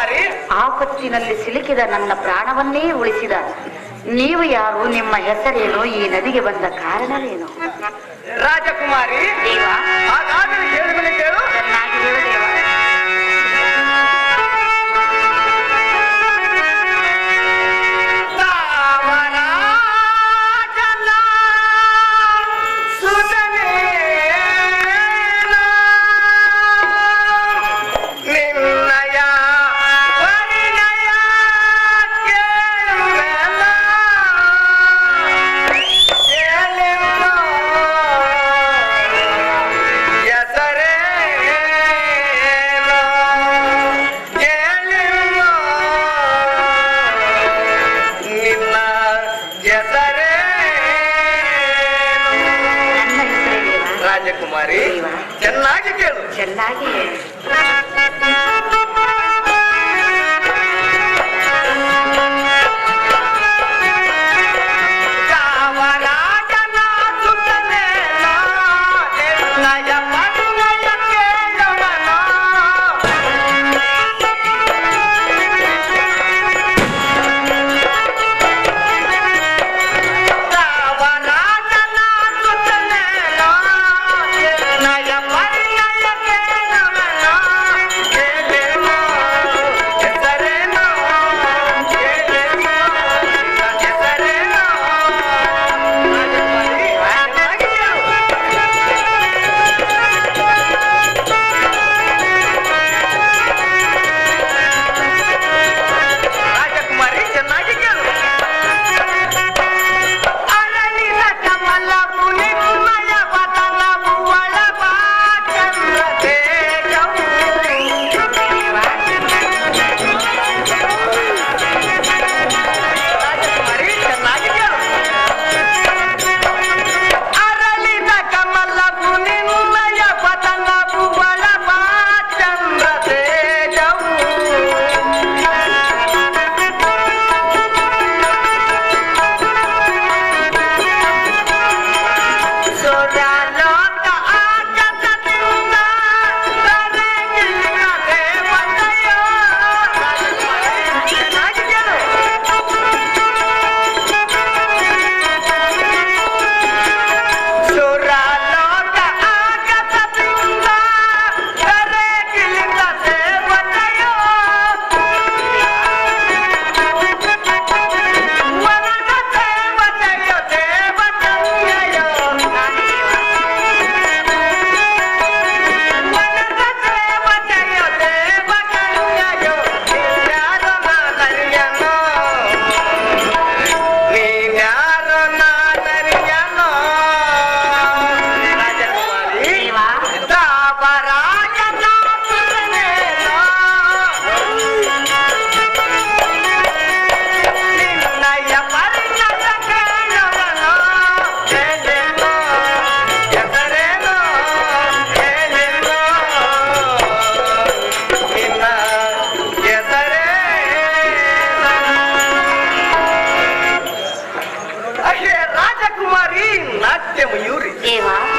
ರಾಜಕುಮಾರಿ, ಆಪತ್ತಿನಲ್ಲಿ ಸಿಲುಕಿದ ನನ್ನ ಪ್ರಾಣವನ್ನೇ ಉಳಿಸಿದ ನೀವು ಯಾರು? ನಿಮ್ಮ ಹೆಸರೇನು? ಈ ನದಿಗೆ ಬಂದ ಕಾರಣವೇನು? ರಾಜಕುಮಾರಿ, ಹಾಗಾದರೆ ಹೇಳಿದ ಕೇಳು. ಚೆನ್ನಾಗಿ ಹೇಳು ದೇವ. ರಾಜಕುಮಾರಿ, ಚೆನ್ನಾಗಿ ಕೇಳು. ಚೆನ್ನಾಗಿ ಹೇಳು.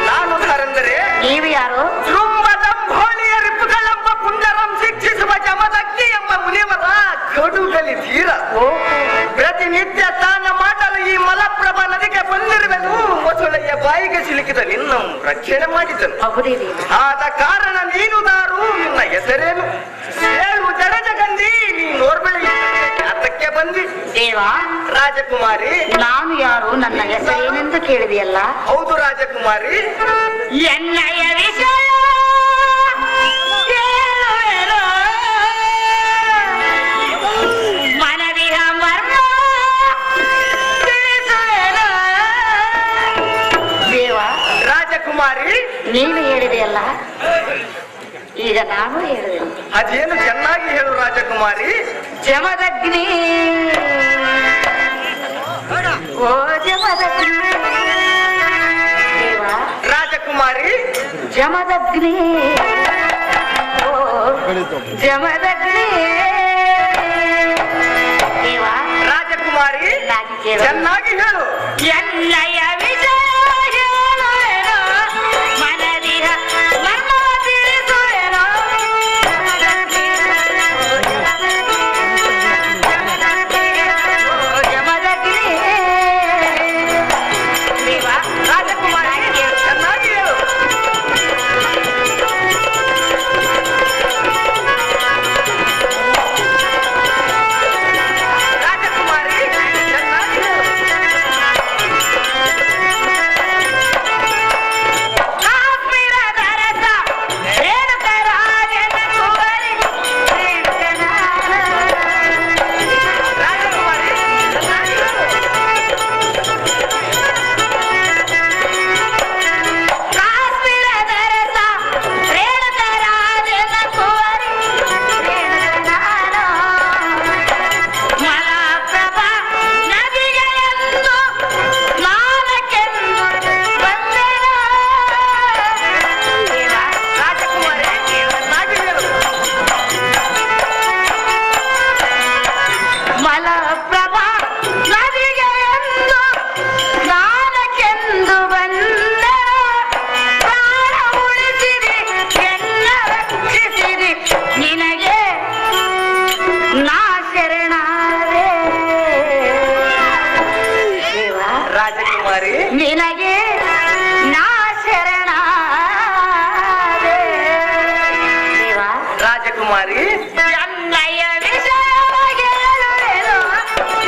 ನಾನು ಹರಂದರೆ ನೀವು ಯಾರು? ಶೃಂಭದಂಭೋಳಿಯ ರಿಪುಗಳೆಂಬ ಪುಂಡರಂ ಶಿಕ್ಷಿಸುವ ಜಮದಗ್ನಿ ಎಂಬ ಮುನಿವರ ಕೊಡುಗಲಿ ತೀರ. ಪ್ರತಿನಿತ್ಯ ಸ್ನಾನ ಮಾಡಲು ಈ ಮಲಪ್ರಭಾ ನದಿಗೆ ಬಂದಿರುವೆನು. ಮೊಸಳೆಯ ಬಾಯಿಗೆ ಸಿಲುಕಿದ ನಿನ್ನ ರಕ್ಷಣೆ ಮಾಡಿದನು. ಆದ ಕಾರಣ ನೀನು ದಾರು. ನಿನ್ನ ಹೆಸರೇನು? 7 ಜಡಜಗಂಧಿ ನೀನೋರ್ಬಳಿ ಅದಕ್ಕೆ ಬಂದಿ. ದೇವಾ, ರಾಜಕುಮಾರಿ, ನಾನು ಯಾರು? ನನ್ನ ಹೆಸರೇನೆಂದು ಕೇಳಿದೆಯಲ್ಲ? ಹೌದು ರಾಜಕುಮಾರಿ. ಎನ್ನಯ ವಿಷಯ ಮನದಿಹ ಮರ್ಮ ತಿಳಿಸುವೆನು. ದೇವ, ರಾಜಕುಮಾರಿ, ನೀನು ಹೇಳಿದೆಯಲ್ಲ, ಈಗ ನಾನು ಹೇಳಿದೆ. ಅದೇನು ಚೆನ್ನಾಗಿ ಹೇಳು ರಾಜಕುಮಾರಿ. ಜಮದಗ್ನಿ, ಓ ಜಮದಗ್ನಿ. ದೇವ, ರಾಜಕುಮಾರಿ, ಜಮದಗ್ನಿ, ಓ ಜಮದಗ್ನಿ. ದೇವ, ರಾಜಕುಮಾರಿ, ಚೆನ್ನಾಗಿ ಹೇಳು. ಎನ್ನಯ ವಿಜಯ ಹೇಳುವೆನು, ಮನದಿಹ ಮರ್ಮ ತಿಳಿಸುವೆನು. ಮಲಪ್ರಭಾ ನದಿಗೆ ಎಂದು ಸ್ನಾನಕ್ಕೆಂದು ಬಂದ ಪ್ರಾಣ ಉಳಿಸಿರಿ ಎಲ್ಲ ರಕ್ಷಿಸಿರಿ ನಿನಗೆ ನಾ ಶರಣಾರೆ ದೇವ ರಾಜಕುಮಾರಿ ನಿನಗೆ ನಾ ಶರಣಾರೆ ದೇವ ರಾಜಕುಮಾರಿ ಎನ್ನಯ್ಯ ವಿಷಯವಾಗೇಳುವೆನು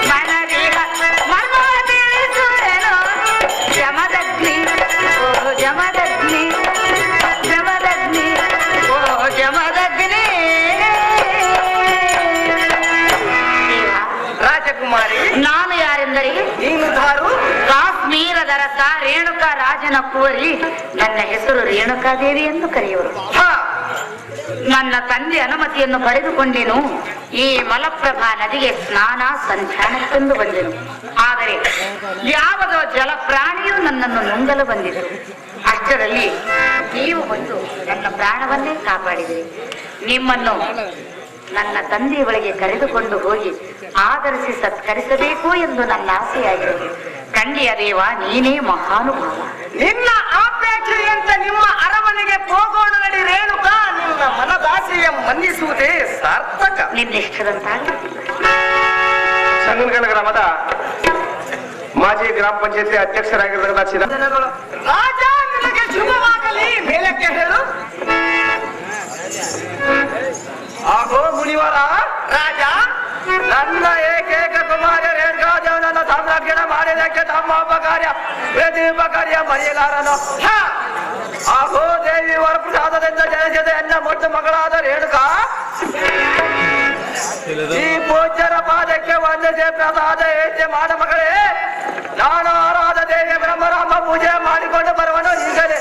ಮನದಿಗ ಮರ್ಮ ತಿಳಿಸುವೆನು ಜಮದಗ್ನಿ ಓ ಜಮದಗ್ನಿ ಜಮದಗ್ನಿ ಓ ಜಮದಗ್ನಿ ರಾಜಕುಮಾರಿ ನಾನು ಯಾರೆಂದರೆ ನೀನು ಧಾರು ಕಾಶ್ಮೀರದ ರಸ ರೇಣುಕಾ ರಾಜನ ಕುವರಿ. ನನ್ನ ಹೆಸರು ರೇಣುಕಾದೇವಿ ಎಂದು ಕರೆಯುವರು. ಹಾ ನನ್ನ ತಂದೆ ಅನುಮತಿಯನ್ನು ಪಡೆದುಕೊಂಡೆನು. ಈ ಮಲಪ್ರಭಾ ನದಿಗೆ ಸ್ನಾನ ಸಂಧಾನಕ್ಕೆಂದು ಬಂದೆನು. ಆದರೆ ಯಾವುದೋ ಜಲಪ್ರಾಣಿಯು ನನ್ನನ್ನು ನುಂಗಲು ಬಂದಿದ್ದರು. ಅಷ್ಟರಲ್ಲಿ ನೀವು ಬಂದು ನನ್ನ ಪ್ರಾಣವನ್ನೇ ಕಾಪಾಡಿದಿರಿ. ನಿಮ್ಮನ್ನು ನನ್ನ ತಂದೆಯ ಬಳಿಗೆ ಕರೆದುಕೊಂಡು ಹೋಗಿ ಆದರಿಸಿ ಸತ್ಕರಿಸಬೇಕು ಎಂದು ನನ್ನ ಆಸೆಯಾಗಿರುವುದು. ಕಂಡಿಯ ದೇವ ನೀನೇ ಮಹಾನುಭಾವ. ನಿನ್ನ ಆಪೇಕ್ಷೆಯಂತೆ ನಿಮ್ಮ ಅರಮನೆಗೆ ಹೋಗೋಣ ನಡಿ ರೇಣುಕಾ. ನಿನ್ನ ಮನದಾಸೆಯ ಮನ್ನಿಸುವುದೇ ಸಾರ್ಥಕ. ನಿನ್ನಿಷ್ಟದಂತಾಗಲಿ. ಸಂಗನಕಲ್ ಗ್ರಾಮದ ಮಾಜಿ ಗ್ರಾಮ ಪಂಚಾಯತಿ ಅಧ್ಯಕ್ಷರಾಗಿರ್ತಕ್ಕಂಥ ಜನಗಳು ರಾಜ ನಿನಗೆ ಶುಭವಾಗಲಿ. ಮೇಲಕ್ಕೆ ಹೇಳು. ಆಗೋ ಮುನಿವರ ರಾಜ, ನನ್ನ ಏಕೈಕ ಕುಮಾರ ರೇಣುಕಾದೇವಿ ನನ್ನ ಸಂರಕ್ಷಣೆ ಮಾಡಿದಕ್ಕೆ ತಮ್ಮ ಉಪಕಾರ್ಯ ಪ್ರತಿಪಕಾರ್ಯ ಮರೆಯಲಾರನು. ಆಗೋ ದೇವಿ ವರಪ್ರಸಾದದಿಂದ ಜನಿಸಿದ ಎನ್ನ ಮೊಟ್ಟ ಮಗಳಾದ ರೇಣುಕಾ ಈ ಪೂಜ್ಯರ ಪಾದಕ್ಕೆ ವಂದಿಸಿ ಪ್ರಸಾದ ಏಕೆ ಮಾಡ ಮಗಳೇ. ನಾನು ಆರಾಧ ದೇವಿ ಬ್ರಹ್ಮರಾಮ ಪೂಜೆ ಮಾಡಿಕೊಂಡು ಬರುವನು ಈಗಲೇ.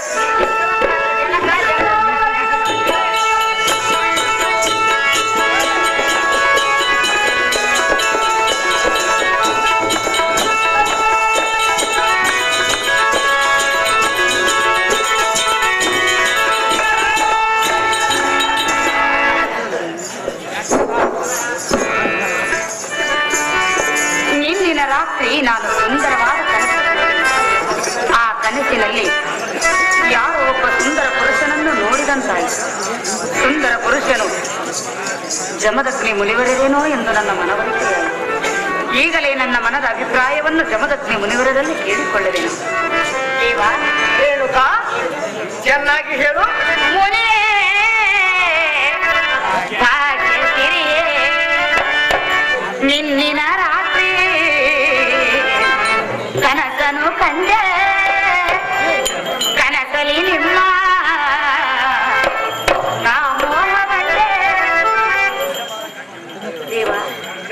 ನಿನ್ನಿನ ರಾತ್ರಿ ನಾನು ಸುಂದರವಾದ ಕನಸು. ಆ ಕನಸಿನಲ್ಲಿ ಯಾರೋ ಒಬ್ಬ ಸುಂದರ ಪುರುಷನನ್ನು ನೋಡಿದಂತಾಯಿತು. ಸುಂದರ ಪುರುಷನು ಜಮದಗ್ನಿ ಮುನಿವರೇನೋ ಎಂದು ನನ್ನ ಮನವರಿಕೆಯಾಯಿತು. ಈಗಲೇ ನನ್ನ ಮನದ ಅಭಿಪ್ರಾಯವನ್ನು ಜಮದಗ್ನಿ ಮುನಿವರದಲ್ಲಿ ಕೇಳಿಕೊಳ್ಳುವೆನು. ದೇವ ರೇಣುಕಾ ಚೆನ್ನಾಗಿ ಹೇಳು. ಮುನಿಯೇ ಭಾಗ್ಯಸಿರಿಯೇ ನಿನ್ನಿನ ರಾತ್ರಿ ಕನಸನು ಕಂಡೆ. ಕನಸಲಿ ನಿಮ್ಮ ನಾಮೋಹವಲ್ಲೇ ದೇವ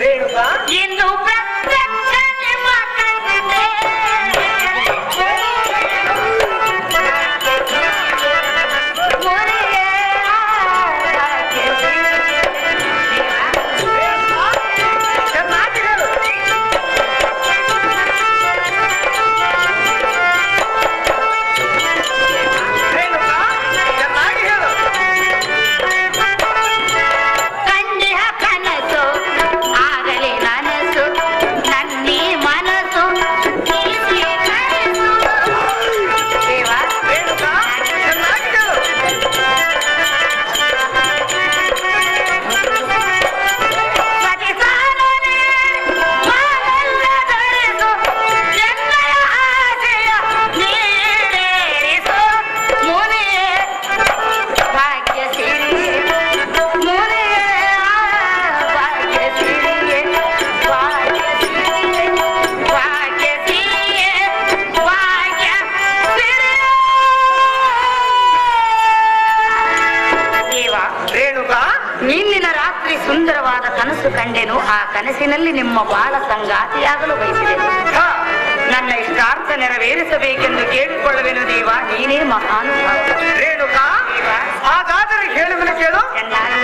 ರೇಣುಕಾ ಇಂದು ಪ್ರತ್ಯಕ್ಷ ನಿಮ್ಮ ಕಂಡೆ. ಮುನಿಯೇ ಚೆನ್ನಾಗಿ ಹೇಳು. ರೇಣುಕಾ ಚೆನ್ನಾಗಿ ಹೇಳು. ಕಂಡಿಹ ಕನಸು ಆಗಲೇ ನನಸು ನನ್ನಿ ಮನಸ್ಸು ತಿಳಿಸಿ ಕನಸು. ದೇವ ರೇಣುಕಾ ಚೆನ್ನಾಗಿ ಹೇಳು. ಪತಿಸಾರನೆ ಮಾವೆಲ್ಲ ಧರಿಸು ಎನ್ನಯ ಆಸೆಯ ನೀಡೇರಿಸು. ಮುನಿಯೇ ಭಾಗ್ಯಸಿರಿಯೇ ಮುನಿಯೇ ಭಾಗ್ಯಸಿರಿಯೇ ಭಾಗ್ಯಸಿರಿಯೇ ಭಾಗ್ಯಸಿರಿಯೇ ಭಾಗ್ಯಸಿರಿಯೇ. ದೇವ ರೇಣುಕಾ ನಿನ್ನಿನ ರಾತ್ರಿ ಸುಂದರವಾದ ಕನಸು ಕಂಡೆನು. ಆ ಕನಸಿನಲ್ಲಿ ನಿಮ್ಮ ಬಾಳ ಸಂಗಾತಿಯಾಗಲು ಬಯಸಿದೆನು. ಹಾ ನನ್ನ ಇಷ್ಟಾರ್ಥ ನೆರವೇರಿಸಬೇಕೆಂದು ಕೇಳಿಕೊಳ್ಳುವೆನು. ದೇವ ನೀನೇ ಮಹಾನುಭಾವ. ರೇಣುಕಾ ಹಾಗಾದರೆ ಹೇಳುವನು ಕೇಳು. ಚೆನ್ನಾಗಿ